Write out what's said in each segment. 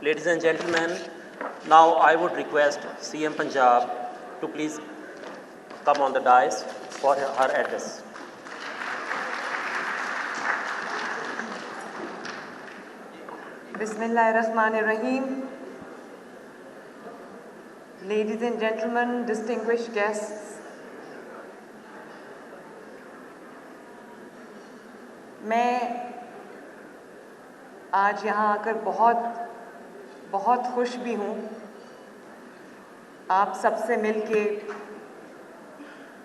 Ladies and gentlemen, now I would request CM Punjab to please come on the dais for her address. Bismillahirrahmanirrahim. Ladies and gentlemen, distinguished guests, मैं आज यहाँ आकर बहुत खुश भी हूँ। आप सबसे मिलके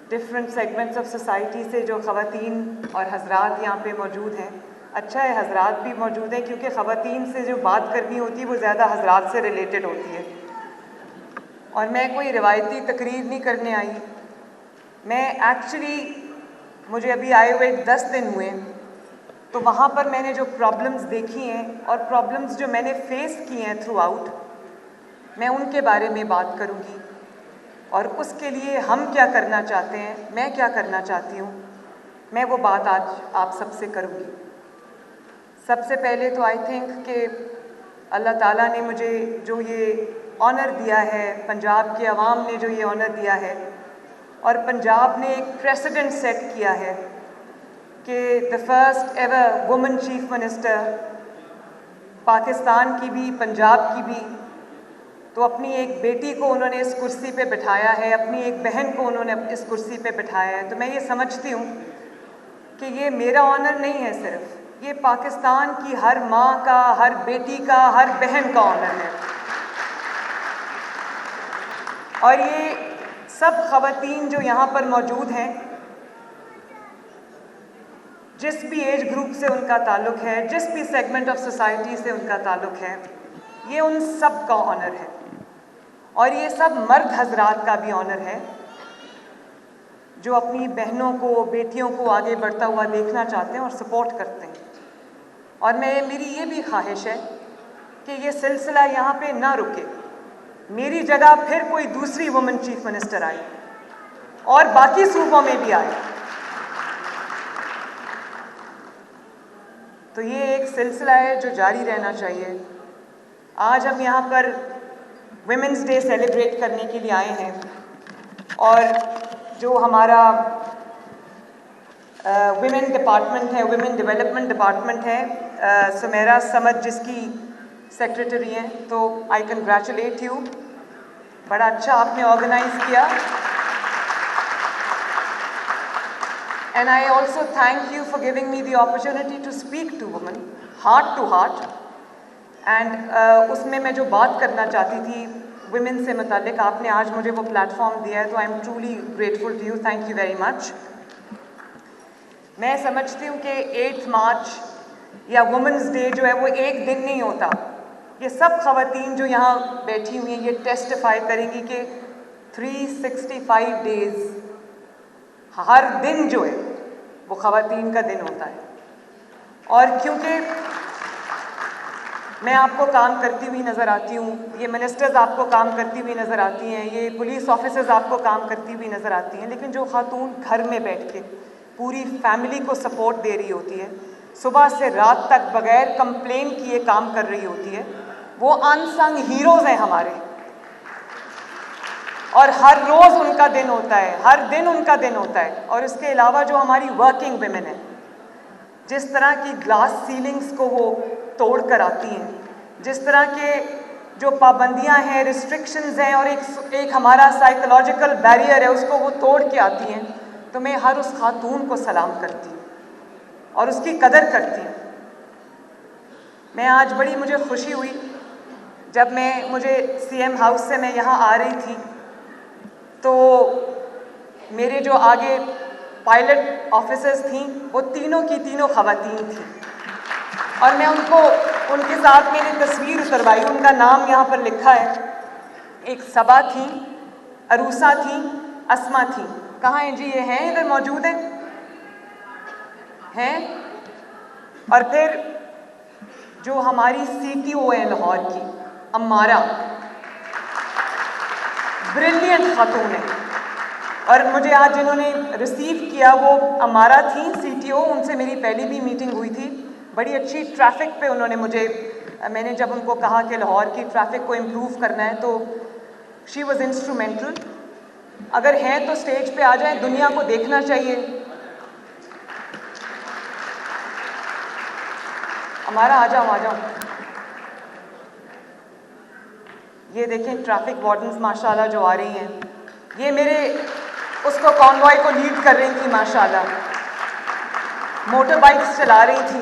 डिफरेंट सेगमेंट्स ऑफ सोसाइटी से जो ख़वातीन और हज़रात यहाँ पे मौजूद हैं, अच्छा है हज़रात भी मौजूद हैं क्योंकि ख़वातीन से जो बात करनी होती है वो ज़्यादा हज़रात से रिलेटेड होती है। और मैं कोई रिवायती तकरीर नहीं करने आई, मुझे अभी आए हुए 10 दिन हुए, तो वहाँ पर मैंने जो प्रॉब्लम्स देखी हैं और प्रॉब्लम्स जो मैंने फेस की हैं थ्रू आउट, मैं उनके बारे में बात करूँगी और उसके लिए हम क्या करना चाहते हैं, मैं क्या करना चाहती हूँ, मैं वो बात आज आप सबसे करूँगी। सबसे पहले तो आई थिंक कि अल्लाह ताला ने मुझे जो ये ऑनर दिया है, पंजाब की आवाम ने जो ये ऑनर दिया है, और पंजाब ने एक प्रेसिडेंट सेट किया है कि the first ever women chief minister, Pakistan की भी पंजाब की भी, तो अपनी एक बेटी को उन्होंने इस कुर्सी पे बिठाया है, अपनी एक बहन को उन्होंने इस कुर्सी पे बिठाया है। तो मैं ये समझती हूँ कि ये मेरा ऑनर नहीं है सिर्फ, ये पाकिस्तान की हर माँ का, हर बेटी का, हर बहन का ऑनर है। और ये सब ख़वातीन जो यहाँ पर मौजूद हैं, जिस भी एज ग्रुप से उनका ताल्लुक़ है, जिस भी सेगमेंट ऑफ सोसाइटी से उनका ताल्लुक़ है, ये उन सब का ऑनर है। और ये सब मर्द हजरात का भी ऑनर है जो अपनी बहनों को, बेटियों को आगे बढ़ता हुआ देखना चाहते हैं और सपोर्ट करते हैं। और मेरी ये भी ख्वाहिश है कि ये सिलसिला यहाँ पे ना रुके, मेरी जगह फिर कोई दूसरी वुमेन चीफ मिनिस्टर आए और बाकी सूबों में भी आए। तो ये एक सिलसिला है जो जारी रहना चाहिए। आज हम यहाँ पर विमेंस डे सेलिब्रेट करने के लिए आए हैं और जो हमारा विमेन डिपार्टमेंट है, विमेन डेवलपमेंट डिपार्टमेंट है, सुमेरा समद जिसकी सेक्रेटरी हैं, तो आई कंग्रेचुलेट यू, बड़ा अच्छा आपने ऑर्गेनाइज किया। And I also thank you for giving me the opportunity to speak to women, heart to heart. And उसमें मैं जो बात करना चाहती थी women से मुतालिक, आपने आज मुझे वो प्लेटफॉर्म दिया है, तो I am truly grateful to you, thank you very much. मैं समझती हूँ कि 8 मार्च या वुमेंस डे जो है वो एक दिन नहीं होता। ये सब ख़वातीन जो यहाँ बैठी हुई हैं ये टेस्टिफाई करेंगी कि 365 डेज़, हर दिन जो है वो ख़वातीन का दिन होता है। और क्योंकि मैं आपको काम करती हुई नज़र आती हूँ, ये मिनिस्टर्स आपको काम करती हुई नज़र आती हैं, ये पुलिस ऑफिसर्स आपको काम करती हुई नज़र आती हैं, लेकिन जो खातून घर में बैठ के पूरी फैमिली को सपोर्ट दे रही होती है, सुबह से रात तक बग़ैर कंप्लेन किए काम कर रही होती है, वो अनसंग हीरोज़ हैं हमारे। और हर रोज़ उनका दिन होता है, हर दिन उनका दिन होता है। और इसके अलावा जो हमारी वर्किंग विमेन है, जिस तरह की ग्लास सीलिंग्स को वो तोड़ कर आती हैं, जिस तरह के जो पाबंदियां हैं, रिस्ट्रिक्शंस हैं, और एक हमारा साइकोलॉजिकल बैरियर है, उसको वो तोड़ के आती हैं, तो मैं हर उस खातून को सलाम करती हूँ और उसकी कदर करती हूँ। मैं आज बड़ी मुझे खुशी हुई जब मुझे CM हाउस से मैं यहाँ आ रही थी, तो मेरे जो आगे पायलट ऑफिसर्स थीं वो तीनों की तीनों ख़वातीन थीं, और मैं उनके साथ मैंने तस्वीर उतरवाई, उनका नाम यहाँ पर लिखा है। एक सबा थी, अरूसा थी, अस्मा थी। कहाँ हैं जी? ये हैं, इधर मौजूद हैं। और फिर जो हमारी CTO है लाहौर की, अम्मारा, ब्रिलियंट खातून है। और मुझे आज जिन्होंने रिसीव किया वो अम्मारा थी, CTO, उनसे मेरी पहली भी मीटिंग हुई थी। बड़ी अच्छी ट्रैफिक पे उन्होंने मुझे मैंने जब उनको कहा कि लाहौर की ट्रैफिक को इम्प्रूव करना है तो शी वॉज इंस्ट्रूमेंटल। अगर हैं तो स्टेज पे आ जाएं, दुनिया को देखना चाहिए। हमारा आ जाओ। ये देखें ट्रैफिक वार्डन्स माशाल्लाह जो आ रही हैं, ये मेरे उसको कॉन्वॉय को लीड कर रही थी माशाल्लाह, मोटर बाइक्स चला रही थी।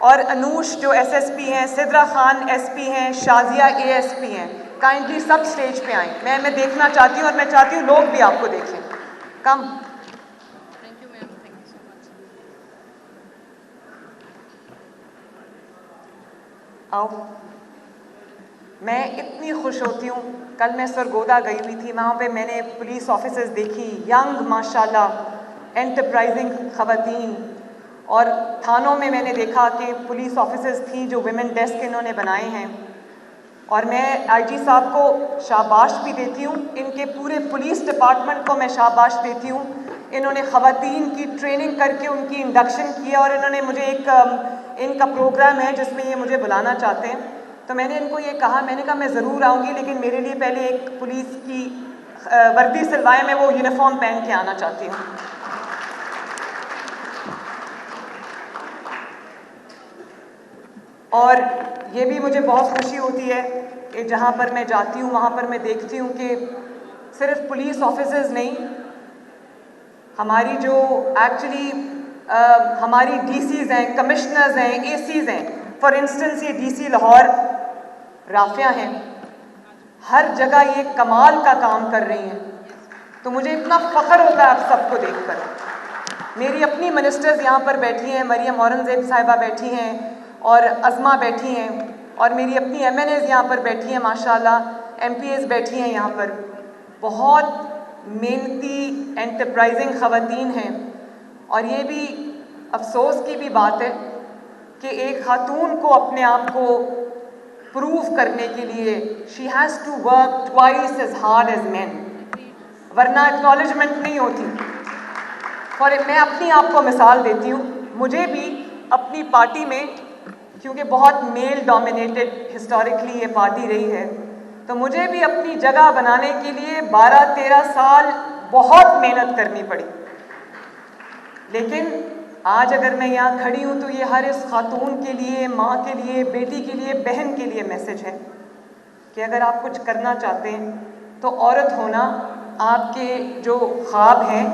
और अनूश जो एसएसपी हैं, सिद्रा खान एसपी हैं, शाजिया एएसपी हैं, काइंडली सब स्टेज पे आएं। मैं देखना चाहती हूँ और मैं चाहती हूँ लोग भी आपको देखें। Come. Thank you ma'am, thank you so much. आओ। मैं इतनी खुश होती हूँ, कल मैं सरगोदा गई हुई थी, वहाँ पे मैंने पुलिस ऑफिसर्स देखी, यंग माशाल्लाह एंटरप्राइजिंग ख़वातीन। और थानों में मैंने देखा कि पुलिस ऑफिसर्स थी जो विमेन डेस्क इन्होंने बनाए हैं। और मैं आईजी साहब को शाबाश भी देती हूँ, इनके पूरे पुलिस डिपार्टमेंट को मैं शाबाश देती हूँ। इन्होंने ख़वातीन की ट्रेनिंग करके उनकी इंडक्शन किया और इन्होंने मुझे इनका प्रोग्राम है जिसमें ये मुझे बुलाना चाहते हैं। तो मैंने इनको ये कहा, मैंने कहा मैं ज़रूर आऊँगी, लेकिन मेरे लिए पहले एक पुलिस की वर्दी सिलवाएं, मैं वो यूनिफॉर्म पहन के आना चाहती हूँ। और ये भी मुझे बहुत खुशी होती है कि जहाँ पर मैं जाती हूँ वहाँ पर मैं देखती हूँ कि सिर्फ पुलिस ऑफिसर्स नहीं, हमारी जो एक्चुअली हमारी डीसीज़ हैं, कमिश्नर्स हैं, एसीज़ हैं। फॉर इंस्टेंस ये डीसी लाहौर राफिया हैं, हर जगह ये कमाल का काम कर रही हैं। तो मुझे इतना फ़ख्र होता है आप सबको देखकर। मेरी अपनी मिनिस्टर्स यहाँ पर बैठी हैं, मरियम औरंगज़ेब साहिबा बैठी हैं और अज़मा बैठी हैं, और मेरी अपनी एमएनएज़ यहाँ पर बैठी हैं माशाल्लाह, एमपीएज़ बैठी हैं यहाँ पर। बहुत मेहनती एंटरप्राइजिंग ख़वातीन हैं। और ये भी अफसोस की भी बात है कि एक खातून को अपने आप को प्रूव करने के लिए she has to work twice as hard as man, वरना एक्नॉलेजमेंट नहीं होती। और मैं अपनी आप को मिसाल देती हूँ, मुझे भी अपनी पार्टी में, क्योंकि बहुत मेल डोमिनेटेड हिस्टोरिकली ये पार्टी रही है, तो मुझे भी अपनी जगह बनाने के लिए 12-13 साल बहुत मेहनत करनी पड़ी। लेकिन आज अगर मैं यहाँ खड़ी हूँ तो ये हर इस खातून के लिए, माँ के लिए, बेटी के लिए, बहन के लिए मैसेज है कि अगर आप कुछ करना चाहते हैं तो औरत होना, आपके जो ख्वाब हैं,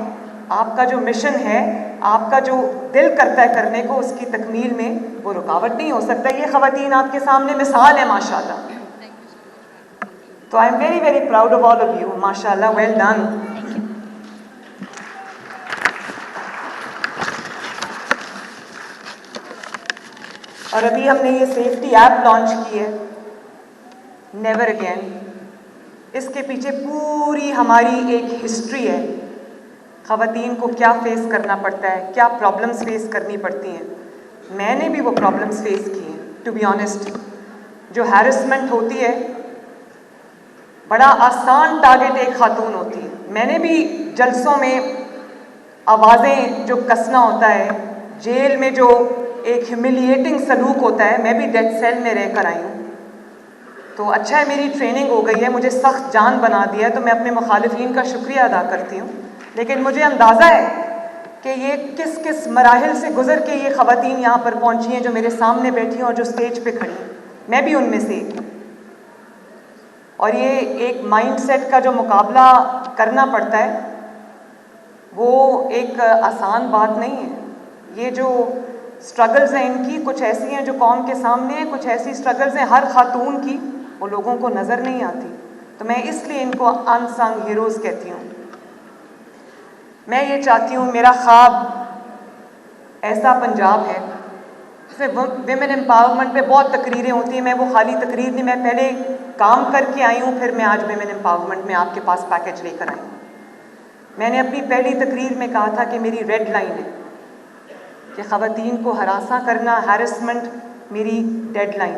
आपका जो मिशन है, आपका जो दिल करता है करने को, उसकी तकमील में वो रुकावट नहीं हो सकता। ये ख़वातीन आपके सामने मिसाल है माशाल्लाह। तो I am very very proud of all of you, माशाल्लाह, वेल डन। और अभी हमने ये सेफ्टी ऐप लॉन्च की है, नेवर अगेन। इसके पीछे पूरी हमारी एक हिस्ट्री है, ख़वातीन को क्या फेस करना पड़ता है, क्या प्रॉब्लम्स फेस करनी पड़ती हैं। मैंने भी वो प्रॉब्लम्स फेस की हैं, टू बी ऑनेस्ट। जो हैरेसमेंट होती है, बड़ा आसान टारगेट एक खातून होती है। मैंने भी जलसों में आवाज़ें जो कसना होता है, जेल में जो एक ह्यूमिलिएटिंग सलूक होता है, मैं भी डेथ सेल में रह कर आई हूँ। तो अच्छा है मेरी ट्रेनिंग हो गई है, मुझे सख्त जान बना दिया है, तो मैं अपने मुखालिफिन का शुक्रिया अदा करती हूँ। लेकिन मुझे अंदाज़ा है कि ये किस किस मराहिल से गुजर के ये ख़वातीन यहाँ पर पहुँची हैं, जो मेरे सामने बैठी हैं और जो स्टेज पे खड़ी हैं। मैं भी उनमें से एक हूँ। और ये एक माइंडसेट का जो मुकाबला करना पड़ता है, वो एक आसान बात नहीं है। ये जो स्ट्रगल्स हैं इनकी, कुछ ऐसी हैं जो कौम के सामने हैं, कुछ ऐसी स्ट्रगल्स हैं हर खातून की, वो लोगों को नज़र नहीं आती। तो मैं इसलिए इनको अनसंग हीरोज़ कहती हूँ। मैं ये चाहती हूँ, मेरा ख्वाब ऐसा पंजाब है जिसमें विमेन एम्पावरमेंट पे बहुत तकरीरें होती हैं। मैं वो खाली तकरीर नहीं, मैं पहले काम करके आई हूँ, फिर मैं आज विमेन एम्पावरमेंट में आपके पास पैकेज लेकर आई हूँ। मैंने अपनी पहली तकरीर में कहा था कि मेरी रेड लाइन है, कि ख़वातीन को हरासा करना, हैरेसमेंट मेरी रेड लाइन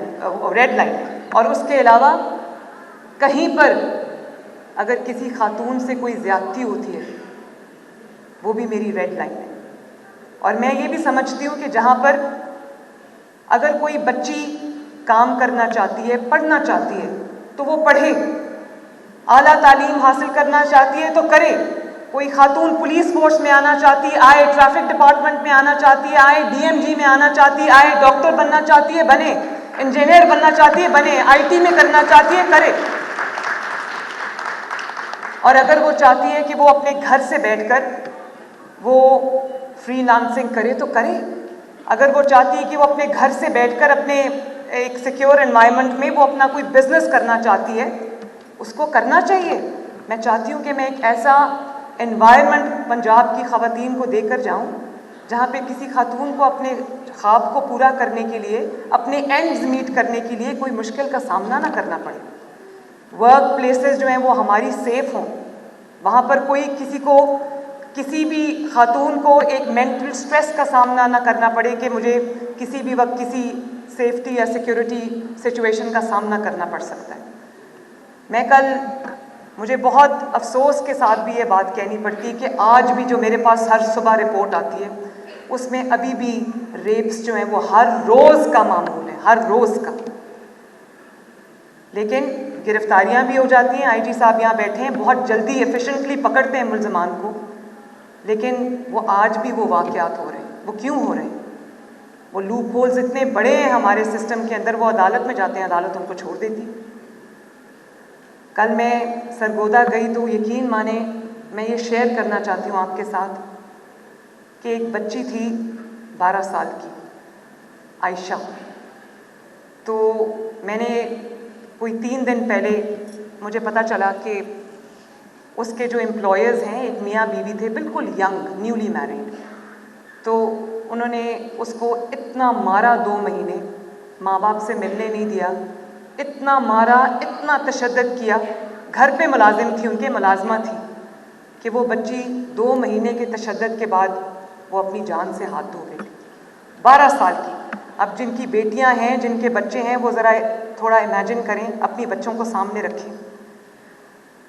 है। और उसके अलावा कहीं पर अगर किसी खातून से कोई ज़्यादती होती है, वो भी मेरी रेड लाइन है। और मैं ये भी समझती हूँ कि जहाँ पर अगर कोई बच्ची काम करना चाहती है, पढ़ना चाहती है तो वो पढ़े, आला तालीम हासिल करना चाहती है तो करे। कोई खातून पुलिस फोर्स में आना चाहती है आए, ट्रैफिक डिपार्टमेंट में आना चाहती है आए, डीएमजी में आना चाहती है आए, डॉक्टर बनना चाहती है बने, इंजीनियर बनना चाहती है बने, आईटी में करना चाहती है करे। और अगर वो चाहती है कि वो अपने घर से बैठकर वो फ्रीलांसिंग करे तो करे। अगर वो चाहती है कि वो अपने घर से बैठकर अपने एक सिक्योर एनवायरनमेंट में वो अपना कोई बिजनेस करना चाहती है, उसको करना चाहिए। मैं चाहती हूँ कि मैं एक ऐसा एनवायरनमेंट पंजाब की ख़वातीन को देकर जाऊँ जहाँ पे किसी खातून को अपने ख्वाब को पूरा करने के लिए, अपने एंड्स मीट करने के लिए कोई मुश्किल का सामना ना करना पड़े। वर्क प्लेसेस जो हैं वो हमारी सेफ़ हों, वहाँ पर कोई किसी भी खातून को एक मेंटल स्ट्रेस का सामना ना करना पड़े कि मुझे किसी भी वक्त किसी सेफ्टी या सिक्योरिटी सिचुएशन का सामना करना पड़ सकता है। मुझे बहुत अफसोस के साथ भी ये बात कहनी पड़ती है कि आज भी जो मेरे पास हर सुबह रिपोर्ट आती है उसमें अभी भी रेप्स जो हैं वो हर रोज़ का मामूल है, हर रोज़ का। लेकिन गिरफ्तारियां भी हो जाती हैं, आईजी साहब यहाँ बैठे हैं, बहुत जल्दी एफिशिएंटली पकड़ते हैं मुल्ज़िमान को, लेकिन वो आज भी वो वाक़यात हो रहे हैं। वो क्यों हो रहे हैं? वो लूप होल्स इतने बड़े हैं हमारे सिस्टम के अंदर, वो अदालत में जाते हैं, अदालत उनको छोड़ देती। कल मैं सरगोदा गई तो यकीन माने मैं ये शेयर करना चाहती हूँ आपके साथ कि एक बच्ची थी 12 साल की, आयशा। तो मैंने कोई 3 दिन पहले मुझे पता चला कि उसके जो एम्प्लॉयर्स हैं एक मियाँ बीवी थे, बिल्कुल यंग, न्यूली मैरिड। तो उन्होंने उसको इतना मारा, 2 महीने माँ बाप से मिलने नहीं दिया, इतना मारा, इतना तशद्दुद किया। घर पे मुलाजिम थी, उनके मुलाजमा थी कि वो बच्ची 2 महीने के तशद्दुद के बाद वो अपनी जान से हाथ धो गई, 12 साल की। अब जिनकी बेटियां हैं, जिनके बच्चे हैं, वो ज़रा थोड़ा इमेजिन करें, अपनी बच्चों को सामने रखें।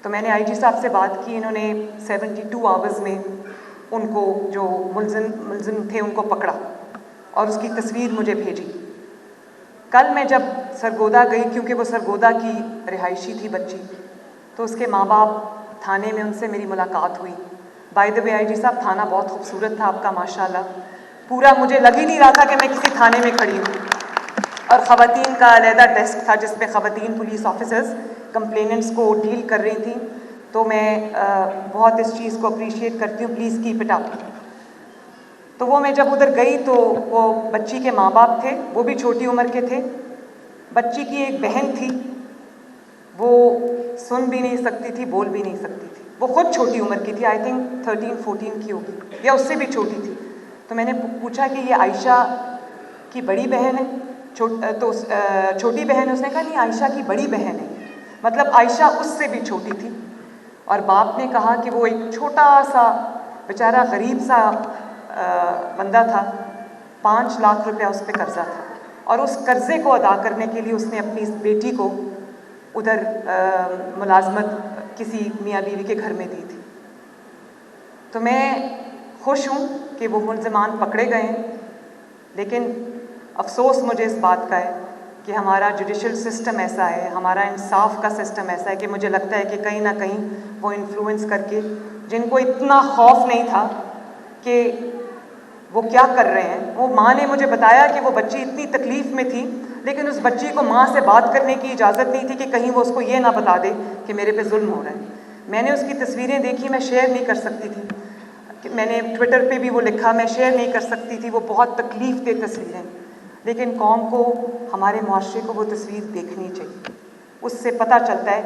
तो मैंने आईजी साहब से बात की, इन्होंने 72 आवर्स में उनको जो मुल्ज़िम थे उनको पकड़ा और उसकी तस्वीर मुझे भेजी। कल मैं जब सरगोदा गई, क्योंकि वो सरगोदा की रिहायशी थी बच्ची, तो उसके माँ बाप थाने में, उनसे मेरी मुलाकात हुई। बाय द वे आईजी साहब, थाना बहुत खूबसूरत था आपका माशाल्लाह, पूरा मुझे लग ही नहीं रहा था कि मैं किसी थाने में खड़ी हूँ। और ख़वातीन का अलहदा डेस्क था जिसमें ख़वातीन पुलिस ऑफिसर्स कंप्लेनेंट्स को डील कर रही थी। तो मैं बहुत इस चीज़ को अप्रिशिएट करती हूँ, प्लीज़ कीप इट अप। तो वो मैं जब उधर गई तो वो बच्ची के माँ बाप थे, वो भी छोटी उम्र के थे। बच्ची की एक बहन थी, वो सुन भी नहीं सकती थी, बोल भी नहीं सकती थी, वो खुद छोटी उम्र की थी, आई थिंक 13-14 की होगी या उससे भी छोटी थी। तो मैंने पूछा कि ये आयशा की बड़ी बहन है? छोटी बहन, उसने कहा नहीं, आयशा की बड़ी बहन है, मतलब आयशा उससे भी छोटी थी। और बाप ने कहा कि वो एक छोटा सा बेचारा गरीब सा बंदा था, 5 लाख रुपया उस पर कर्जा था, और उस कर्जे को अदा करने के लिए उसने अपनी इस बेटी को उधर मुलाजमत किसी मियाँ बीवी के घर में दी थी। तो मैं खुश हूँ कि वो मुल्ज़िमान पकड़े गए हैं, लेकिन अफसोस मुझे इस बात का है कि हमारा जुडिशल सिस्टम ऐसा है, हमारा इंसाफ का सिस्टम ऐसा है कि मुझे लगता है कि कहीं ना कहीं वो इन्फ्लुएंस करके, जिनको इतना खौफ नहीं था कि वो क्या कर रहे हैं। वो माँ ने मुझे बताया कि वो बच्ची इतनी तकलीफ़ में थी, लेकिन उस बच्ची को माँ से बात करने की इजाज़त नहीं थी कि कहीं वो उसको ये ना बता दे कि मेरे पे जुल्म हो रहा है। मैंने उसकी तस्वीरें देखी, मैं शेयर नहीं कर सकती थी, मैंने ट्विटर पे भी वो लिखा, मैं शेयर नहीं कर सकती थी, वो बहुत तकलीफ़ दे तस्वीरें, लेकिन कौम को, हमारे मुआशरे को वो तस्वीर देखनी चाहिए। उससे पता चलता है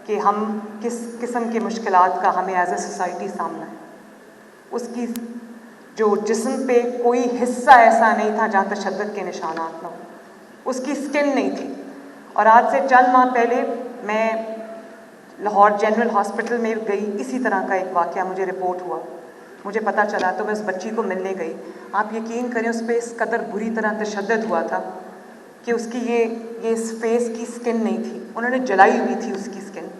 कि हम किस किस्म की मुश्किलात का हमें एज ए सोसाइटी सामना है। उसकी जो जिस्म पे कोई हिस्सा ऐसा नहीं था जहाँ तशद्दुद के निशानात न हो, उसकी स्किन नहीं थी। और आज से चंद माह पहले मैं लाहौर जनरल हॉस्पिटल में गई, इसी तरह का एक वाक़या मुझे रिपोर्ट हुआ, मुझे पता चला, तो मैं उस बच्ची को मिलने गई। आप यकीन करें, उस पर इस कदर बुरी तरह तशद्दुद हुआ था कि उसकी ये इस फेस की स्किन नहीं थी, उन्होंने जलाई हुई थी उसकी स्किन,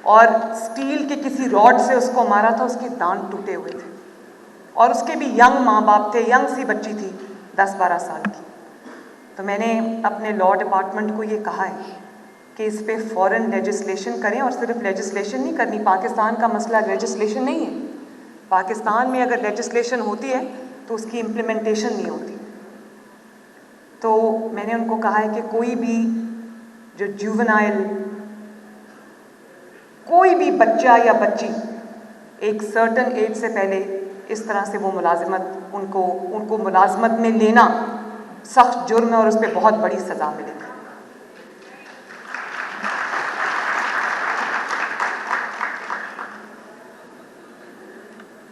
और स्टील के किसी रॉड से उसको मारा था, उसके दांत टूटे हुए थे, और उसके भी यंग माँ बाप थे, यंग सी बच्ची थी 10-12 साल की। तो मैंने अपने लॉ डिपार्टमेंट को ये कहा है कि इस पे फॉरेन लेजिस्लेशन करें, और सिर्फ लेजिस्लेशन नहीं करनी, पाकिस्तान का मसला लेजिस्लेशन नहीं है। पाकिस्तान में अगर लेजिस्लेशन होती है तो उसकी इम्प्लीमेंटेशन नहीं होती। तो मैंने उनको कहा है कि कोई भी जो जुवेनाइल, कोई भी बच्चा या बच्ची एक सर्टन एज से पहले इस तरह से वो मुलाजिमत उनको मुलाजिमत में लेना सख्त जुर्म है और उस पर बहुत बड़ी सज़ा मिलेगी।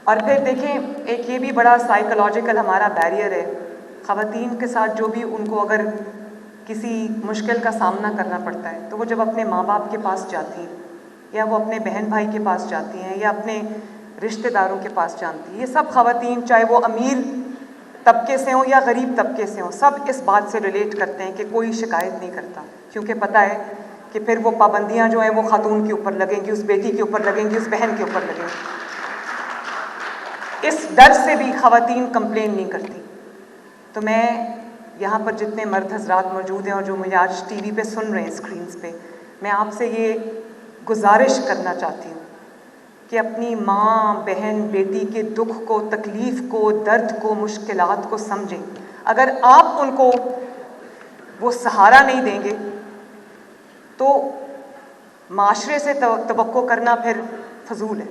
और फिर देखें, एक ये भी बड़ा साइकोलॉजिकल हमारा बैरियर है ख़वातीन के साथ, जो भी उनको अगर किसी मुश्किल का सामना करना पड़ता है तो वो जब अपने माँ बाप के पास जाती हैं या वो अपने बहन भाई के पास जाती हैं या अपने रिश्तेदारों के पास जाती हैं, ये सब ख़वातीन चाहे वो अमीर तबके से हों या गरीब तबके से हों, सब इस बात से रिलेट करते हैं कि कोई शिकायत नहीं करता, क्योंकि पता है कि फिर वो पाबंदियाँ जो हैं वो ख़ातून के ऊपर लगेंगी, उस बेटी के ऊपर लगेंगी, उस बहन के ऊपर लगेंगी। इस डर से भी ख़वातीन कंप्लेन नहीं करती। तो मैं यहाँ पर जितने मर्द हजरात मौजूद हैं और जो मुझे आज टीवी पे सुन रहे हैं स्क्रीन्स पे, मैं आपसे ये गुजारिश करना चाहती हूँ कि अपनी माँ, बहन, बेटी के दुख को, तकलीफ़ को, दर्द को, मुश्किलात को समझें। अगर आप उनको वो सहारा नहीं देंगे तो माशरे से तवक्को करना फिर फजूल है।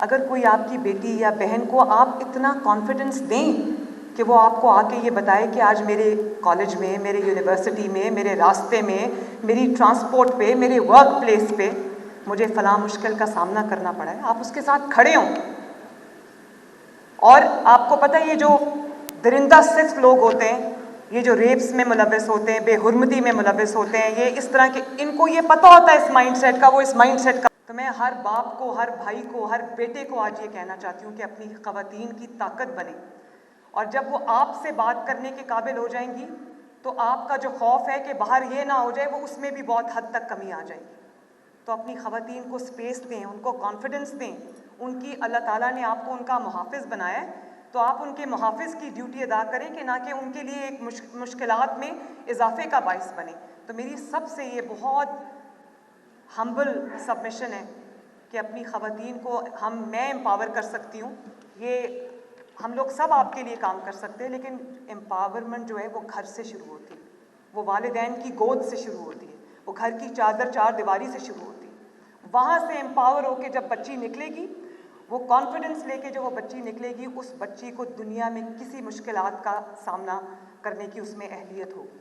अगर कोई आपकी बेटी या बहन को आप इतना कॉन्फिडेंस दें कि वो आपको आके ये बताए कि आज मेरे कॉलेज में, मेरे यूनिवर्सिटी में, मेरे रास्ते में, मेरी ट्रांसपोर्ट पे, मेरे वर्क प्लेस पे मुझे फ़लाँ मुश्किल का सामना करना पड़ा है, आप उसके साथ खड़े हों। और आपको पता है ये जो दरिंदा सिर्फ लोग होते हैं, ये जो रेप्स में मुलव्वस होते हैं, बेहुरमती में मुलव्वस होते हैं, ये इस तरह के, इनको ये पता होता है इस माइंडसेट का, वो इस माइंडसेट का। तो मैं हर बाप को, हर भाई को, हर बेटे को आज ये कहना चाहती हूँ कि अपनी ख़वातीन की ताकत बने, और जब वो आपसे बात करने के काबिल हो जाएंगी तो आपका जो खौफ है कि बाहर ये ना हो जाए, वो उसमें भी बहुत हद तक कमी आ जाएगी। तो अपनी ख़वातीन को स्पेस दें, उनको कॉन्फिडेंस दें। उनकी अल्लाह ताला ने आपको उनका मुहाफ़िज़ बनाया है, तो आप उनके मुहाफ़िज़ की ड्यूटी अदा करें कि ना कि उनके लिए एक मुश्किलात में इजाफे का बाइस बने। तो मेरी सबसे ये बहुत हम्बल सबमिशन है कि अपनी ख़वातीन को मैं एम्पावर कर सकती हूँ। ये हम लोग सब आपके लिए काम कर सकते हैं, लेकिन एम्पावरमेंट जो है वो घर से शुरू होती है, वो वालिदैन की गोद से शुरू होती है, वो घर की चादर चार दीवारी से शुरू होती है। वहाँ से एम्पावर होके जब बच्ची निकलेगी, वो कॉन्फिडेंस लेके जो वो बच्ची निकलेगी, उस बच्ची को दुनिया में किसी मुश्किलात का सामना करने की उसमें अहलियत होगी।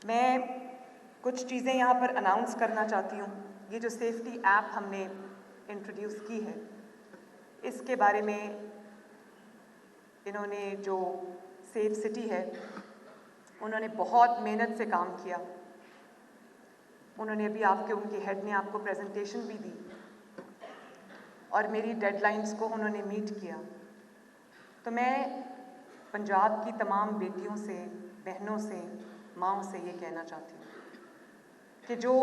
मैं कुछ चीज़ें यहाँ पर अनाउंस करना चाहती हूँ। ये जो सेफ्टी ऐप हमने इंट्रोड्यूस की है, इसके बारे में इन्होंने जो सेफ सिटी है, उन्होंने बहुत मेहनत से काम किया। उन्होंने अभी उनके हेड ने आपको प्रेजेंटेशन भी दी और मेरी डेडलाइंस को उन्होंने मीट किया। तो मैं पंजाब की तमाम बेटियों से, बहनों से, माँओं से ये कहना चाहती हूँ कि जो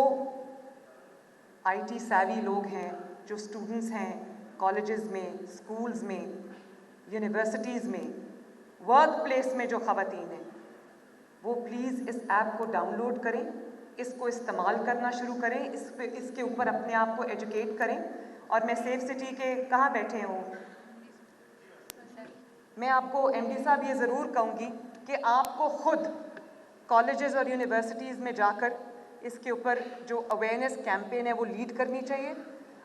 IT savvy लोग हैं, जो स्टूडेंट्स हैं कॉलेजेस में, स्कूल्स में, यूनिवर्सिटीज़ में, वर्क प्लेस में जो ख़वातीन हैं, वो प्लीज़ इस ऐप को डाउनलोड करें, इसको इस्तेमाल करना शुरू करें, इसके ऊपर अपने आप को एजुकेट करें। और मैं सेफ सिटी के कहाँ बैठे हूँ, मैं आपको MD साहब ये ज़रूर कहूँगी कि आपको ख़ुद कॉलेजेस और यूनिवर्सिटीज़ में जाकर इसके ऊपर जो अवेयरनेस कैंपेन है वो लीड करनी चाहिए।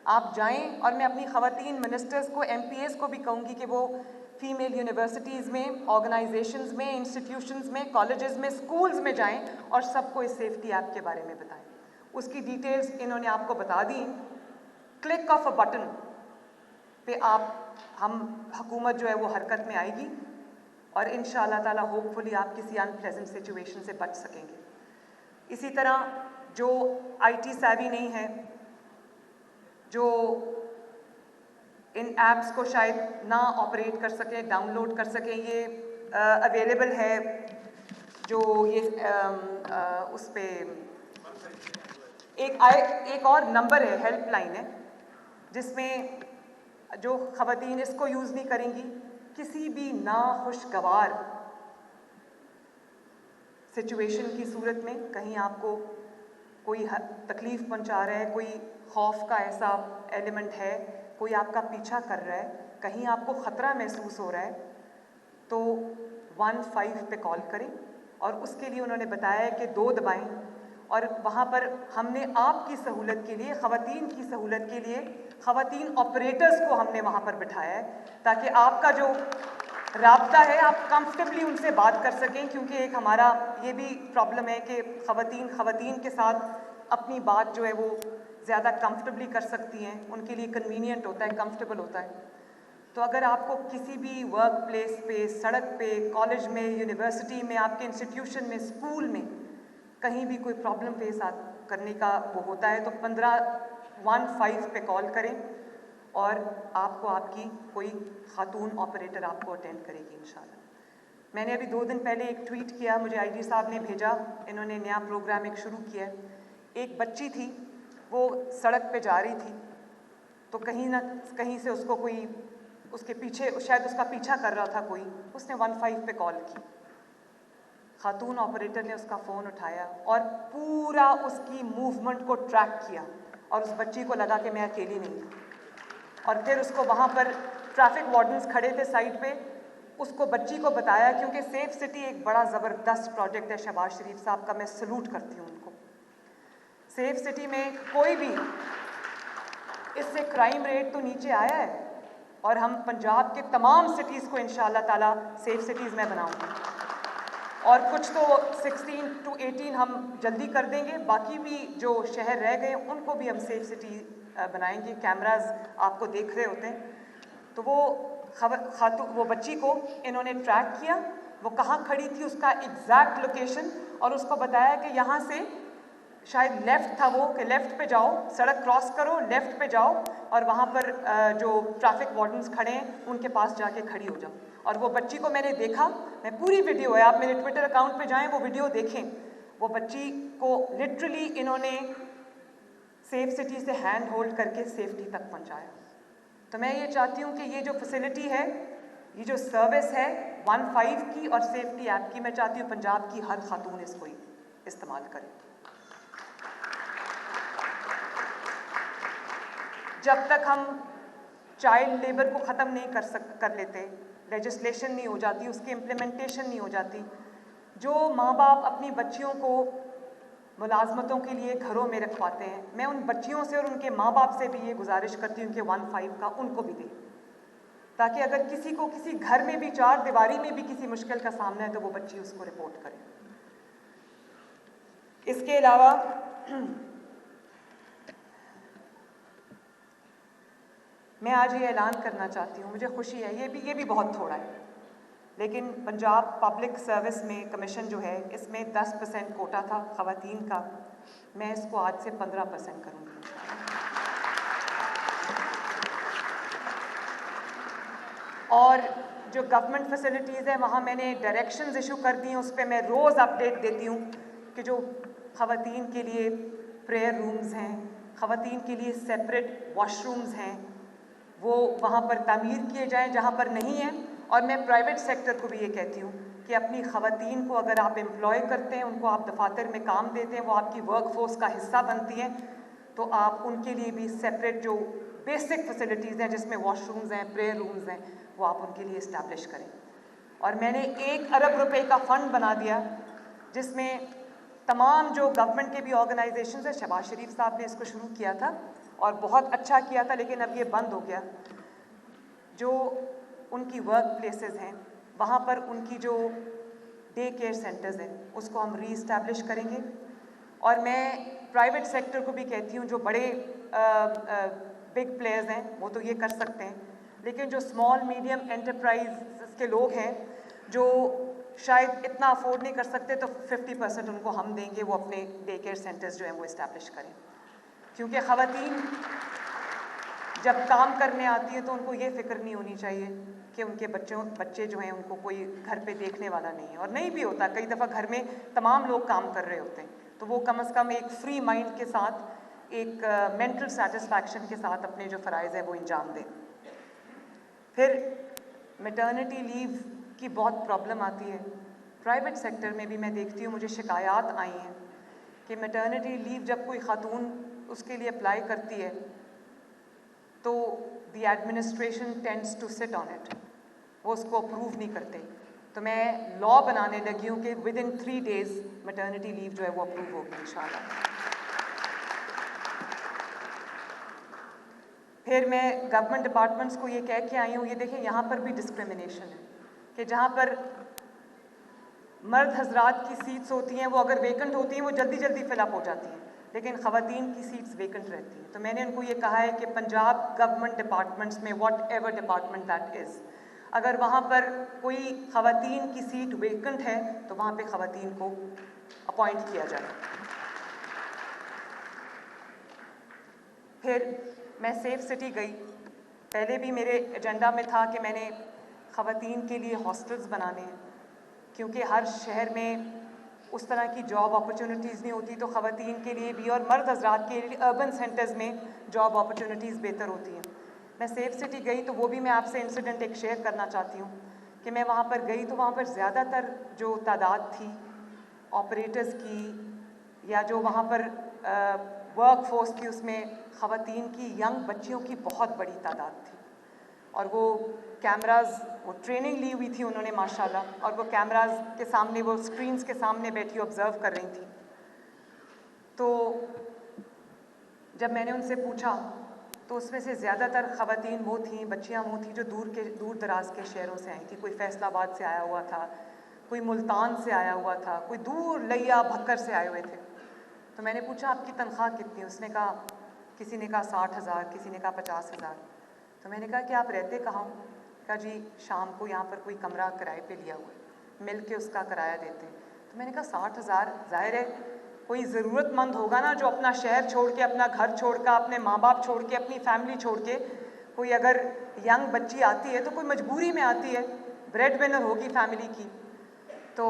आप जाएं, और मैं अपनी ख़वातीन मिनिस्टर्स को, MPs को भी कहूँगी कि वो फ़ीमेल यूनिवर्सिटीज़ में, ऑर्गेनाइजेशंस में, इंस्टीट्यूशंस में, कॉलेजेस में, स्कूल्स में जाएं और सबको इस सेफ्टी ऐप के बारे में बताएं। उसकी डिटेल्स इन्होंने आपको बता दी। क्लिक ऑफ अ बटन पे हुकूमत जो है वो हरकत में आएगी और इंशाअल्लाह ताला होपफुली आप किसी अनप्लेजेंट सिचुएशन से बच सकेंगे। इसी तरह जो IT savvy नहीं है, जो इन ऐप्स को शायद ना ऑपरेट कर सकें, डाउनलोड कर सकें, ये अवेलेबल है जो ये उस पे एक और नंबर है, हेल्पलाइन है, जिसमें जो ख़वातीन इसको यूज़ नहीं करेंगी किसी भी नाखुशगवार सिचुएशन की सूरत में कहीं आपको कोई तकलीफ़ पहुंचा रहा है, कोई खौफ का ऐसा एलिमेंट है, कोई आपका पीछा कर रहा है, कहीं आपको ख़तरा महसूस हो रहा है, तो 15 पे कॉल करें। और उसके लिए उन्होंने बताया है कि 2 दबाएं, और वहाँ पर हमने आपकी सहूलत के लिए, ख़वातीन की सहूलत के लिए, ख़वातीन ऑपरेटर्स को हमने वहाँ पर बिठाया है ताकि आपका जो राब्ता है आप कंफर्टेबली उनसे बात कर सकें, क्योंकि एक हमारा ये भी प्रॉब्लम है कि ख़वातीन के साथ अपनी बात जो है वो ज़्यादा कंफर्टेबली कर सकती हैं, उनके लिए कन्वीनियंट होता है, कंफर्टेबल होता है। तो अगर आपको किसी भी वर्क प्लेस पे, सड़क पे, कॉलेज में, यूनिवर्सिटी में, आपके इंस्टीट्यूशन में, स्कूल में कहीं भी कोई प्रॉब्लम फेस करने का वो होता है तो 15 पे कॉल करें और आपको आपकी कोई खातून ऑपरेटर आपको अटेंड करेगी इंशाल्लाह। मैंने अभी 2 दिन पहले एक ट्वीट किया, मुझे आईजी साहब ने भेजा, इन्होंने नया प्रोग्राम एक शुरू किया है। एक बच्ची थी, वो सड़क पे जा रही थी, तो कहीं ना कहीं से उसको कोई उसके पीछे, शायद उसका पीछा कर रहा था कोई, उसने 15 पे कॉल की। खातून ऑपरेटर ने उसका फ़ोन उठाया और पूरा उसकी मूवमेंट को ट्रैक किया और उस बच्ची को लगा कि मैं अकेली नहीं हूँ। और फिर उसको वहाँ पर ट्रैफिक वार्डन्स खड़े थे साइड पे, उसको बच्ची को बताया, क्योंकि सेफ सिटी एक बड़ा ज़बरदस्त प्रोजेक्ट है शहबाज शरीफ साहब का, मैं सलूट करती हूँ उनको। सेफ सिटी में कोई भी, इससे क्राइम रेट तो नीचे आया है और हम पंजाब के तमाम सिटीज़ को इंशाअल्लाह ताला सेफ सिटीज़ में बनाऊंगी, और कुछ तो 16 to 18 हम जल्दी कर देंगे, बाकी भी जो शहर रह गए उनको भी हम सेफ सिटी बनाएंगे। कैमरास आपको देख रहे होते हैं। तो वो बच्ची को इन्होंने ट्रैक किया, वो कहाँ खड़ी थी उसका एग्जैक्ट लोकेशन, और उसको बताया कि यहाँ से शायद लेफ़्ट था वो, कि लेफ़्ट पे जाओ, सड़क क्रॉस करो, लेफ़्ट पे जाओ और वहाँ पर जो ट्रैफिक वार्डन्स खड़े हैं उनके पास जाके खड़ी हो जाओ। और वो बच्ची को मैंने देखा, मैं पूरी वीडियो है, आप मेरे ट्विटर अकाउंट पे जाएं, वो वीडियो देखें। वो बच्ची को लिटरली इन्होंने सेफ सिटी से हैंड होल्ड करके सेफ्टी तक पहुँचाया। तो मैं ये चाहती हूँ कि ये जो फैसिलिटी है, ये जो सर्विस है 15 की और सेफ्टी ऐप की, मैं चाहती हूँ पंजाब की हर खातून इसको इस्तेमाल करे। जब तक हम चाइल्ड लेबर को ख़त्म नहीं कर लेते, लेजिस्लेशन नहीं हो जाती, उसकी इम्प्लीमेंटेशन नहीं हो जाती, जो माँ बाप अपनी बच्चियों को मुलाजमतों के लिए घरों में रखवाते हैं, मैं उन बच्चियों से और उनके माँ बाप से भी ये गुजारिश करती हूँ कि 15 का उनको भी दें, ताकि अगर किसी को किसी घर में भी, 4 दीवारी में भी किसी मुश्किल का सामना है तो वो बच्ची उसको रिपोर्ट करे। इसके अलावा मैं आज ये ऐलान करना चाहती हूँ, मुझे खुशी है, ये भी बहुत थोड़ा है, लेकिन पंजाब पब्लिक सर्विस में कमीशन जो है इसमें 10% कोटा था ख़वातीन का, मैं इसको आज से 15% करूँगी। और जो गवर्नमेंट फैसिलिटीज़ है वहाँ मैंने डायरेक्शंस इशू कर दी हैं, उस पर मैं रोज़ अपडेट देती हूँ कि जो ख़वातीन के लिए प्रेयर रूम्स हैं, ख़वातीन के लिए सेपरेट वॉशरूम्स हैं, वो वहाँ पर तामीर किए जाएं जहाँ पर नहीं है। और मैं प्राइवेट सेक्टर को भी ये कहती हूँ कि अपनी ख़वातीन को अगर आप एम्प्लॉय करते हैं, उनको आप दफातर में काम देते हैं, वो आपकी वर्क फोर्स का हिस्सा बनती हैं, तो आप उनके लिए भी सेपरेट जो बेसिक फैसिलिटीज़ हैं जिसमें वॉशरूम्स हैं, प्रेयर रूम्स हैं, वो आप उनके लिए इस्टेब्लिश करें। और मैंने 1 अरब रुपए का फ़ंड बना दिया जिसमें तमाम जो गवर्नमेंट के भी ऑर्गेनाइजेशन है, शहबाज शरीफ साहब ने इसको शुरू किया था और बहुत अच्छा किया था, लेकिन अब ये बंद हो गया। जो उनकी वर्क प्लेसेस हैं वहाँ पर उनकी जो डे केयर सेंटर्स हैं उसको हम रीइस्टैब्लिश करेंगे। और मैं प्राइवेट सेक्टर को भी कहती हूँ, जो बड़े बिग प्लेयर्स हैं वो तो ये कर सकते हैं, लेकिन जो स्मॉल मीडियम एंटरप्राइज के लोग हैं जो शायद इतना अफोर्ड नहीं कर सकते, तो 50% उनको हम देंगे, वो अपने डे केयर सेंटर्स जो हैं वो इस्टेब्लिश करें। क्योंकि ख़वातीन जब काम करने आती हैं तो उनको ये फ़िक्र नहीं होनी चाहिए कि उनके बच्चे जो हैं उनको कोई घर पे देखने वाला नहीं है, और नहीं भी होता, कई दफ़ा घर में तमाम लोग काम कर रहे होते हैं, तो वो कम से कम एक फ्री माइंड के साथ, एक मेंटल सेटिस्फैक्शन के साथ अपने जो फ़राइज़ हैं वो अंजाम दें। फिर मैटरनिटी लीव की बहुत प्रॉब्लम आती है। प्राइवेट सेक्टर में भी मैं देखती हूँ, मुझे शिकायत आई हैं कि मैटरनिटी लीव जब कोई खातून उसके लिए अप्लाई करती है तो the administration tends to sit on it, वो उसको अप्रूव नहीं करते। तो मैं लॉ बनाने लगी हूँ कि with in 3 days maternity leave जो है वो अप्रूव होगी इंशाल्लाह। फिर मैं गवर्नमेंट डिपार्टमेंट्स को ये कह के आई हूँ, ये देखें यहाँ पर भी डिस्क्रिमिनेशन है कि जहाँ पर मर्द हजरात की सीट्स होती हैं वो अगर वेकेंट होती हैं वो जल्दी जल्दी फिलअप हो जाती हैं, लेकिन ख़वातीन की सीट्स वेकेंट रहती हैं। तो मैंने उनको ये कहा है कि पंजाब गवर्नमेंट डिपार्टमेंट्स में what ever department that is, अगर वहाँ पर कोई ख़वातीन की सीट वेकेंट है तो वहाँ पे ख़वातीन को अपॉइंट किया जाए। फिर मैं सेफ सिटी गई। पहले भी मेरे एजेंडा में था कि मैंने ख़वातीन के लिए हॉस्टल्स बनाने हैं, क्योंकि हर शहर में उस तरह की जॉब अपॉर्चुनिटीज़ नहीं होती, तो ख़वातीन के लिए भी और मर्द हजरात के लिए अर्बन सेंटर्स में जॉब अपॉर्चुनिटीज़ बेहतर होती हैं। मैं सेफ सिटी गई तो वो भी मैं आपसे इंसिडेंट एक शेयर करना चाहती हूँ कि मैं वहाँ पर गई तो वहाँ पर ज़्यादातर जो तादाद थी ऑपरेटर्स की या जो वहाँ पर वर्क फोर्स थी उसमें ख़वातीन की यंग बच्चियों की बहुत बड़ी तादाद थी। और वो कैमराज, वो ट्रेनिंग ली हुई थी उन्होंने माशाल्लाह, और वो कैमराज के सामने, वो स्क्रीन्स के सामने बैठी ऑब्ज़र्व कर रही थी। तो जब मैंने उनसे पूछा तो उसमें से ज़्यादातर ख़वातीन वो थीं, बच्चियाँ वो थीं जो दूर दराज के शहरों से आई थी। कोई फैसलाबाद से आया हुआ था, कोई मुल्तान से आया हुआ था, कोई दूर लिया भक्कर से आए हुए थे। तो मैंने पूछा आपकी तनख्वाह कितनी? उसने कहा, किसी ने कहा 60,000, किसी ने कहा 50,000। तो मैंने कहा कि आप रहते कहाँ? कहा जी शाम को यहाँ पर कोई कमरा किराए पे लिया हुआ है, मिल के उसका किराया देते हैं। तो मैंने कहा 60,000, ज़ाहिर है कोई ज़रूरतमंद होगा ना जो अपना शहर छोड़ के, अपना घर छोड़ कर, अपने माँ बाप छोड़ के, अपनी फैमिली छोड़ के, कोई अगर यंग बच्ची आती है तो कोई मजबूरी में आती है, ब्रेड विनर होगी फैमिली की, तो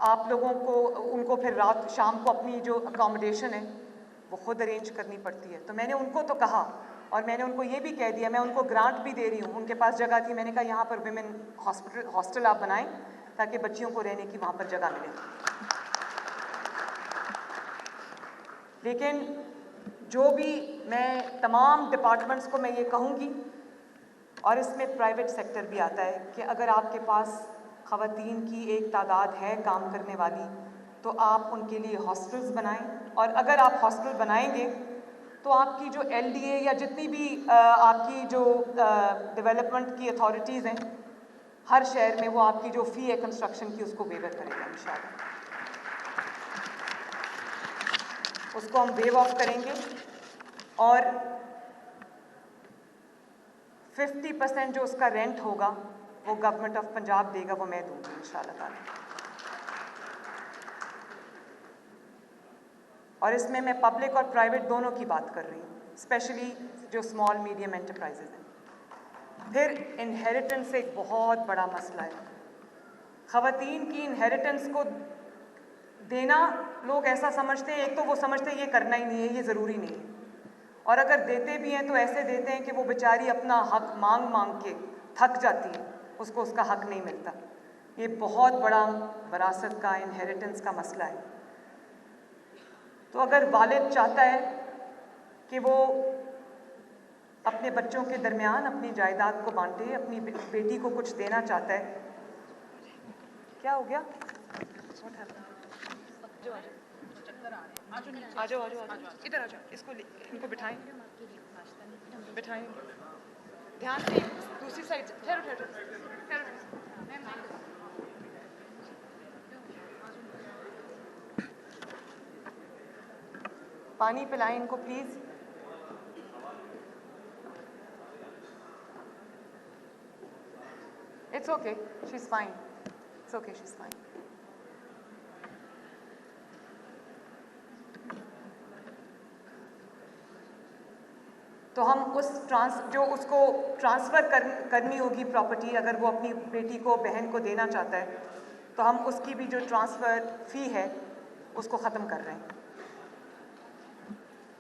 आप लोगों को उनको फिर रात शाम को अपनी जो अकोमोडेशन है वो ख़ुद अरेंज करनी पड़ती है। तो मैंने उनको तो कहा, और मैंने उनको ये भी कह दिया, मैं उनको ग्रांट भी दे रही हूँ, उनके पास जगह थी, मैंने कहा यहाँ पर विमेन हॉस्टल आप बनाएं ताकि बच्चियों को रहने की वहाँ पर जगह मिले। लेकिन जो भी मैं तमाम डिपार्टमेंट्स को मैं ये कहूँगी, और इसमें प्राइवेट सेक्टर भी आता है, कि अगर आपके पास ख़वातीन की एक तादाद है काम करने वाली तो आप उनके लिए हॉस्टल्स बनाएं, और अगर आप हॉस्टल बनाएंगे तो आपकी जो LDA या जितनी भी आपकी जो डेवलपमेंट की अथॉरिटीज़ हैं हर शहर में, वो आपकी जो फ़ी है कंस्ट्रक्शन की उसको वेवर करेगा इंशाल्लाह। उसको हम वेव ऑफ करेंगे और 50% जो उसका रेंट होगा वो गवर्नमेंट ऑफ पंजाब देगा, वो मैं दूंगी इंशाल्लाह ताला। और इसमें मैं पब्लिक और प्राइवेट दोनों की बात कर रही हूँ, स्पेशली जो स्मॉल मीडियम एंटरप्राइजेज हैं। फिर इनहेरिटेंस एक बहुत बड़ा मसला है। ख़वातीन की इनहेरिटेंस को देना लोग ऐसा समझते हैं, एक तो वो समझते हैं ये करना ही नहीं है, ये ज़रूरी नहीं है, और अगर देते भी हैं तो ऐसे देते हैं कि वो बेचारी अपना हक मांग मांग के थक जाती है, उसको उसका हक नहीं मिलता। ये बहुत बड़ा विरासत का, इनहेरिटेंस का मसला है। तो अगर वालिद चाहता है कि वो अपने बच्चों के दरमियान अपनी जायदाद को बांटे, अपनी बेटी को कुछ देना चाहता है, क्या हो गया? आ जाओ इधर आ जाओ, इसको इनको बिठाएं, ध्यान से दूसरी साइड से। ठहरो। पानी पिलाएं इनको please. It's okay, she is fine, it's okay, she is fine. तो हम जो उसको ट्रांसफ़र करनी होगी प्रॉपर्टी, अगर वो अपनी बेटी को, बहन को देना चाहता है, तो हम उसकी भी जो ट्रांसफ़र फ़ी है उसको ख़त्म कर रहे हैं।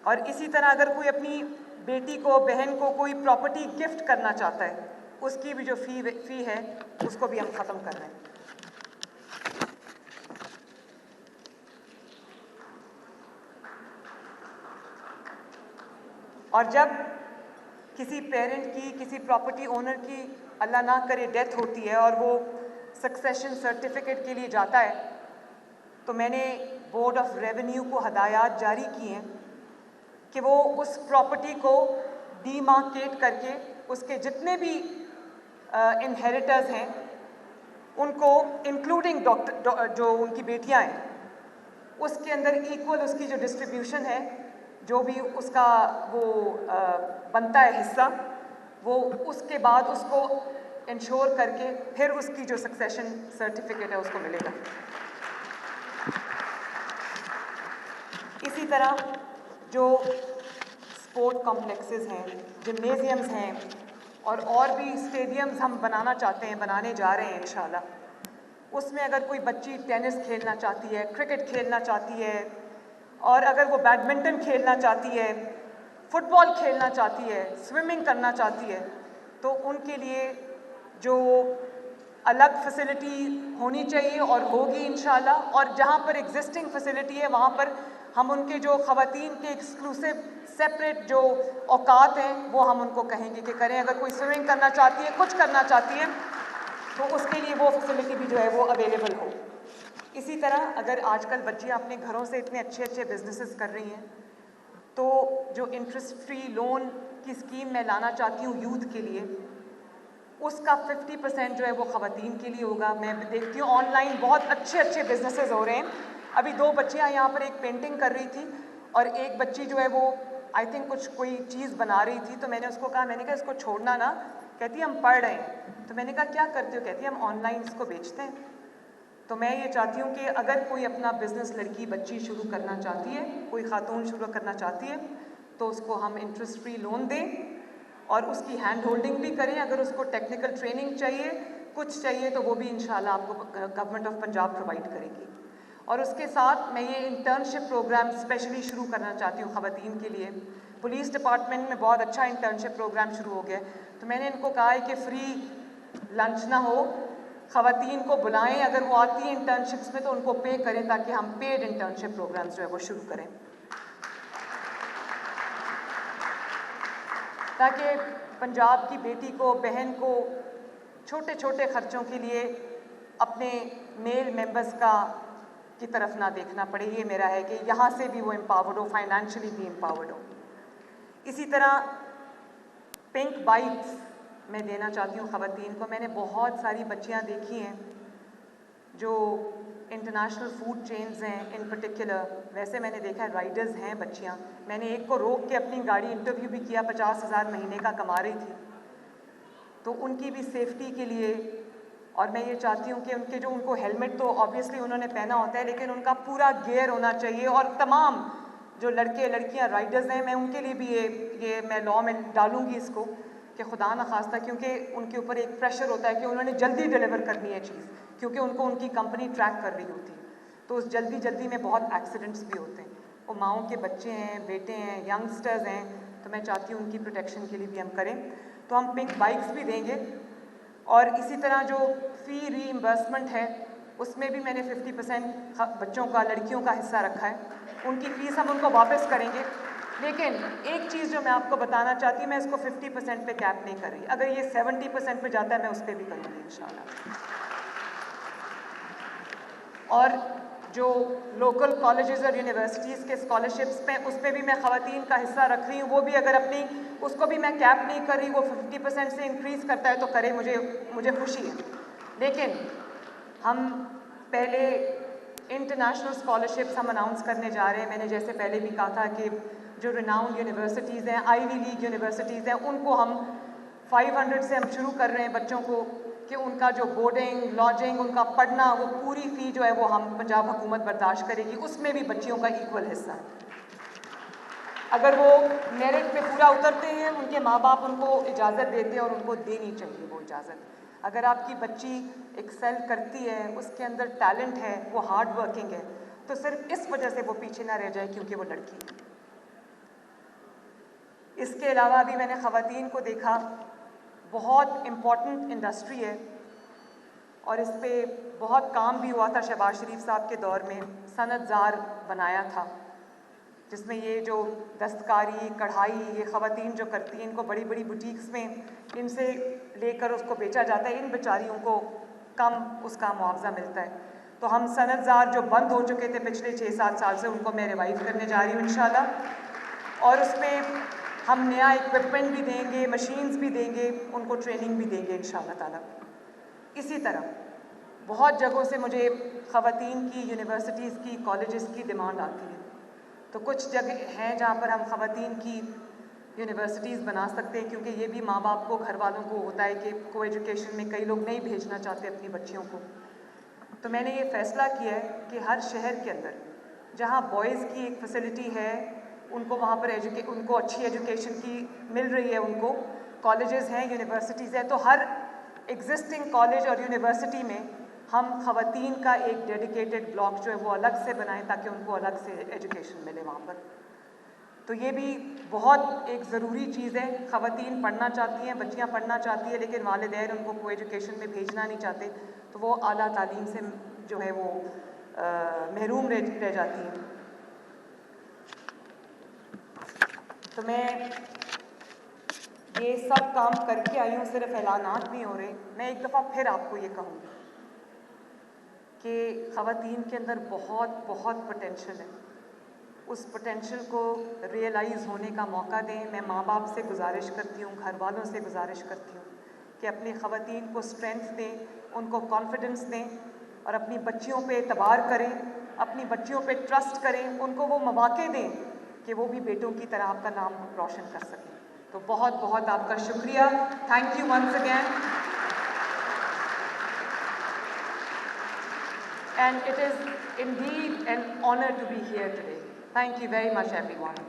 और इसी तरह अगर कोई अपनी बेटी को, बहन को कोई प्रॉपर्टी गिफ्ट करना चाहता है उसकी भी जो फ़ी है उसको भी हम ख़त्म कर रहे हैं। और जब किसी पेरेंट की, किसी प्रॉपर्टी ओनर की अल्लाह ना करे डेथ होती है और वो सक्सेशन सर्टिफिकेट के लिए जाता है, तो मैंने बोर्ड ऑफ रेवेन्यू को हदायत जारी की हैं कि वो उस प्रॉपर्टी को डीमार्केट करके उसके जितने भी इनहेरिटर्स हैं उनको, इंक्लूडिंग जो उनकी बेटियां हैं, उसके अंदर इक्वल उसकी जो डिस्ट्रीब्यूशन है, जो भी उसका वो बनता है हिस्सा, वो उसके बाद उसको इंश्योर करके फिर उसकी जो सक्सेशन सर्टिफिकेट है उसको मिलेगा। इसी तरह जो स्पोर्ट कॉम्प्लेक्सेस हैं, जिम्नेजियम्स हैं और भी स्टेडियम्स हम बनाना चाहते हैं, बनाने जा रहे हैं इंशाल्लाह। उसमें अगर कोई बच्ची टेनिस खेलना चाहती है, क्रिकेट खेलना चाहती है, और अगर वो बैडमिंटन खेलना चाहती है, फुटबॉल खेलना चाहती है, स्विमिंग करना चाहती है, तो उनके लिए जो अलग फैसिलिटी होनी चाहिए और होगी इंशाल्लाह। और जहाँ पर एग्जिस्टिंग फैसिलिटी है वहाँ पर हम उनके जो ख़वातीन के एक्सक्लूसिव सेपरेट जो औकात हैं वो हम उनको कहेंगे कि करें। अगर कोई स्विमिंग करना चाहती है, कुछ करना चाहती है, तो उसके लिए वो फैसिलिटी भी जो है वो अवेलेबल हो। इसी तरह अगर आजकल बच्चियाँ अपने घरों से इतने अच्छे अच्छे बिजनेसेस कर रही हैं, तो जो इंटरेस्ट फ्री लोन की स्कीम मैं लाना चाहती हूँ यूथ के लिए, उसका 50% जो है वो ख़वातीन के लिए होगा। मैं देखती हूँ ऑनलाइन बहुत अच्छे अच्छे बिजनेसेस हो रहे हैं। अभी 2 बच्चियाँ यहाँ पर एक पेंटिंग कर रही थी और एक बच्ची जो है वो आई थिंक कोई चीज़ बना रही थी, तो मैंने उसको कहा, मैंने कहा इसको छोड़ना ना। कहती हम पढ़ रहे हैं। तो मैंने कहा क्या करते हो? कहती हम ऑनलाइन इसको बेचते हैं। तो मैं ये चाहती हूँ कि अगर कोई अपना बिज़नेस लड़की बच्ची शुरू करना चाहती है, कोई खातून शुरू करना चाहती है, तो उसको हम इंटरेस्ट फ्री लोन दें और उसकी हैंड होल्डिंग भी करें। अगर उसको टेक्निकल ट्रेनिंग चाहिए, कुछ चाहिए, तो वो भी इंशाल्लाह आपको गवर्नमेंट ऑफ पंजाब प्रोवाइड करेगी। और उसके साथ मैं ये इंटर्नशिप प्रोग्राम स्पेशली शुरू करना चाहती हूँ ख़वातीन के लिए। पुलिस डिपार्टमेंट में बहुत अच्छा इंटर्नशिप प्रोग्राम शुरू हो गया है, तो मैंने इनको कहा है कि फ्री लंच ना हो, ख़वातीन को बुलाएं, अगर वो आती हैं इंटर्नशिप्स में तो उनको पे करें, ताकि हम पेड इंटर्नशिप प्रोग्राम्स जो है वो शुरू करें, ताकि पंजाब की बेटी को, बहन को छोटे छोटे ख़र्चों के लिए अपने मेल मेंबर्स की तरफ ना देखना पड़े। ये मेरा है कि यहाँ से भी वो एम्पावर्ड हो, फाइनेंशियली भी एम्पावर्ड हो। इसी तरह पिंक बाइक्स मैं देना चाहती हूँ ख़वातीन को। मैंने बहुत सारी बच्चियाँ देखी हैं जो इंटरनेशनल फूड चेन्स हैं इन पर्टिकुलर, वैसे मैंने देखा है राइडर्स हैं बच्चियाँ। मैंने एक को रोक के अपनी गाड़ी इंटरव्यू भी किया, 50,000 महीने का कमा रही थी, तो उनकी भी सेफ्टी के लिए। और मैं ये चाहती हूँ कि उनको हेलमेट तो ऑब्वियसली उन्होंने पहना होता है, लेकिन उनका पूरा गियर होना चाहिए। और तमाम जो लड़के लड़कियाँ राइडर्स हैं, मैं उनके लिए भी ये मैं लॉ में डालूँगी इसको कि खुदा न खास्ता, क्योंकि उनके ऊपर एक प्रेशर होता है कि उन्होंने जल्दी डिलीवर करनी है चीज़, क्योंकि उनको उनकी कंपनी ट्रैक कर रही होती है, तो उस जल्दी में बहुत एक्सीडेंट्स भी होते हैं। वो माओं के बच्चे हैं, बेटे हैं, यंगस्टर्स हैं, तो मैं चाहती हूँ उनकी प्रोटेक्शन के लिए भी हम करें। तो हम पिंक बाइक्स भी देंगे। और इसी तरह जो फ़ी रीइंबर्समेंट है, उसमें भी मैंने 50% बच्चों का, लड़कियों का हिस्सा रखा है। उनकी फ़ीस हम उनको वापस करेंगे। लेकिन एक चीज़ जो मैं आपको बताना चाहती हूँ, मैं इसको 50% पे कैप नहीं कर रही। अगर ये 70% पे जाता है, मैं उस पर भी करूँगी इंशाल्लाह। और जो लोकल कॉलेजेस और यूनिवर्सिटीज़ के स्कॉलरशिप्स पे, उस पर भी मैं ख़वातीन का हिस्सा रख रही हूँ। वो भी अगर अपनी, उसको भी मैं कैप नहीं कर रही, वो 50% से इंक्रीज़ करता है तो करे, मुझे खुशी है। लेकिन हम पहले इंटरनेशनल स्कॉलरशिप्स हम अनाउंस करने जा रहे हैं। मैंने जैसे पहले भी कहा था कि जो रिनाउंड यूनिवर्सिटीज़ हैं, आईवी लीग यूनिवर्सिटीज़ हैं, उनको हम 500 से हम शुरू कर रहे हैं बच्चों को, कि उनका जो बोर्डिंग, लॉजिंग, उनका पढ़ना, वो पूरी फ़ी जो है वो हम पंजाब हुकूमत बर्दाश्त करेगी। उसमें भी बच्चियों का इक्वल हिस्सा है। अगर वो मेरिट पे पूरा उतरते हैं, उनके माँ बाप उनको इजाज़त देते हैं और उनको देनी चाहिए वो इजाज़त। अगर आपकी बच्ची एक्सेल करती है, उसके अंदर टैलेंट है, वो हार्ड वर्किंग है, तो सिर्फ इस वजह से वो पीछे ना रह जाए क्योंकि वो लड़की है। इसके अलावा भी मैंने ख़वातीन को देखा बहुत इम्पॉर्टेंट इंडस्ट्री है और इस पे बहुत काम भी हुआ था शहबाज शरीफ साहब के दौर में। सनतजार बनाया था जिसमें ये जो दस्तकारी, कढ़ाई, ये ख़वातीन जो करती हैं, इनको बड़ी बड़ी बुटीक्स में इनसे लेकर उसको बेचा जाता है। इन बेचारियों को कम उसका मुआवजा मिलता है। तो हम सनतजार जो बंद हो चुके थे पिछले 6-7 साल से, उनको मैं रिवाइव करने जा रही हूँ इंशाल्लाह। और उसमें हम नया इक्विपमेंट भी देंगे, मशीन्स भी देंगे, उनको ट्रेनिंग भी देंगे इंशाल्लाह ताला। इसी तरह बहुत जगहों से मुझे ख़वातीन की यूनिवर्सिटीज़ की, कॉलेजेस की डिमांड आती है। तो कुछ जगह हैं जहाँ पर हम ख़वातीन की यूनिवर्सिटीज़ बना सकते हैं, क्योंकि ये भी माँ बाप को, घर वालों को होता है कि को एजुकेशन में कई लोग नहीं भेजना चाहते अपनी बच्चियों को। तो मैंने ये फ़ैसला किया है कि हर शहर के अंदर जहाँ बॉयज़ की एक फैसिलिटी है, उनको वहाँ पर उनको अच्छी एजुकेशन की मिल रही है, उनको कॉलेजेस हैं, यूनिवर्सिटीज़ हैं, तो हर एग्जिस्टिंग कॉलेज और यूनिवर्सिटी में हम ख़वातीन का एक डेडिकेटेड ब्लॉक जो है वो अलग से बनाएं, ताकि उनको अलग से एजुकेशन मिले वहाँ पर। तो ये भी बहुत एक ज़रूरी चीज़ है। ख़वातीन पढ़ना चाहती हैं, बच्चियाँ पढ़ना चाहती हैं, लेकिन वालिदैन उनको को एजुकेशन में भेजना नहीं चाहते, तो वो आला तालीम से जो है वो महरूम रह जाती हैं। तो मैं ये सब काम करके आई हूँ, सिर्फ ऐलानात नहीं हो रहे। मैं एक दफ़ा फिर आपको ये कहूँगी कि ख़वातीन के अंदर बहुत बहुत पोटेंशियल है। उस पोटेंशियल को रियलाइज़ होने का मौका दें। मैं माँ बाप से गुजारिश करती हूँ, घर वालों से गुजारिश करती हूँ कि अपनी ख़वातीन को स्ट्रेंथ दें, उनको कॉन्फिडेंस दें और अपनी बच्चियों पे एतबार करें, अपनी बच्चियों पे ट्रस्ट करें, उनको वो मौके दें कि वो भी बेटों की तरह आपका नाम रोशन कर सकें। तो बहुत बहुत आपका शुक्रिया। Thank you once again. And it is indeed an honor to be here today. Thank you very much, everyone.